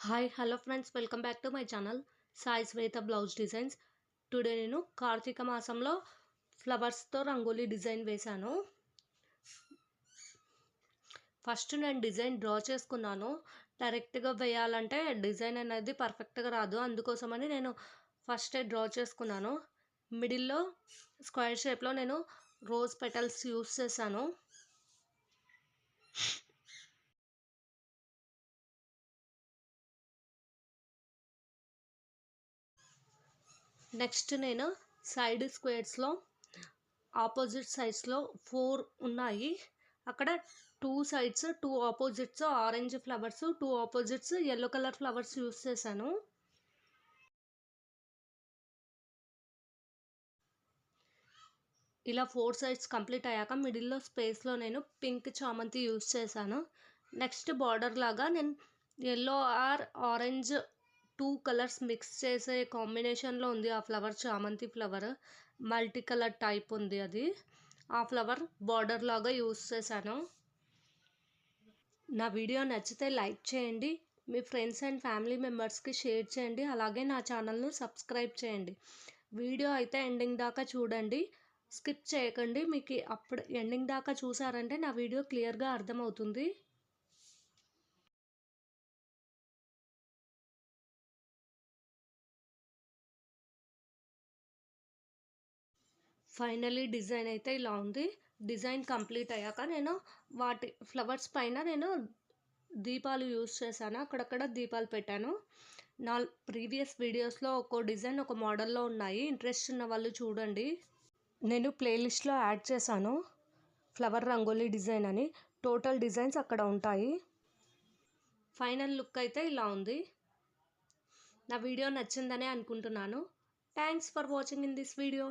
Hi hello friends, welcome back to my channel Sai Shweta blouse designs. Today నేను కార్తీక మాసంలో ఫ్లవర్స్తో rangoli design వేశాను. First నేను design draw చేసుకున్నాను. డైరెక్ట్గా వేయాలంటే డిజైన్ అనేది పర్ఫెక్ట్గా రాదు, అందుకోసమని నేను ఫస్టే డ్రా చేసుకున్నాను. మిడిల్లో స్క్వేర్ షేప్లో నేను రోజ్ పెటల్స్ యూస్ చేశాను. నెక్స్ట్ నేను సైడ్ స్క్వేర్స్లో ఆపోజిట్ సైడ్స్లో 4 ఉన్నాయి. అక్కడ 2 sides 2 opposites orange flowers, 2 opposites yellow colour flowers use చేశాను. ఇలా 4 సైడ్స్ కంప్లీట్ అయ్యాక మిడిల్లో స్పేస్లో నేను పింక్ చామంతి యూస్ చేశాను. నెక్స్ట్ బార్డర్ లాగా నేను yellow or orange 2 colours mix చేసే కాంబినేషన్లో ఉంది ఆ ఫ్లవర్. చామంతి ఫ్లవర్ మల్టీ కలర్ టైప్ ఉంది అది. ఆ ఫ్లవర్ బార్డర్ లాగా యూస్ చేశాను. నా వీడియో నచ్చితే లైక్ చేయండి, మీ ఫ్రెండ్స్ అండ్ ఫ్యామిలీ మెంబర్స్కి షేర్ చేయండి, అలాగే నా ఛానల్ను సబ్స్క్రైబ్ చేయండి. వీడియో అయితే ఎండింగ్ దాకా చూడండి, స్కిప్ చేయకండి. మీకు అప్పుడు ఎండింగ్ దాకా చూసారంటే నా వీడియో క్లియర్గా అర్థమవుతుంది. ఫైనలీ డిజైన్ అయితే ఇలా ఉంది. డిజైన్ కంప్లీట్ అయ్యాక నేను వాటి ఫ్లవర్స్ పైన నేను దీపాలు యూస్ చేశాను. అక్కడక్కడ దీపాలు పెట్టాను. నా ప్రీవియస్ వీడియోస్లో ఒక్కో డిజైన్ ఒక మోడల్లో ఉన్నాయి, ఇంట్రెస్ట్ ఉన్న వాళ్ళు చూడండి. నేను ప్లేలిస్ట్లో యాడ్ చేశాను ఫ్లవర్ రంగోలీ డిజైన్ అని. టోటల్ డిజైన్స్ అక్కడ ఉంటాయి. ఫైనల్ లుక్ అయితే ఇలా ఉంది. నా వీడియో నచ్చిందనే అనుకుంటున్నాను. Thanks for watching in this video.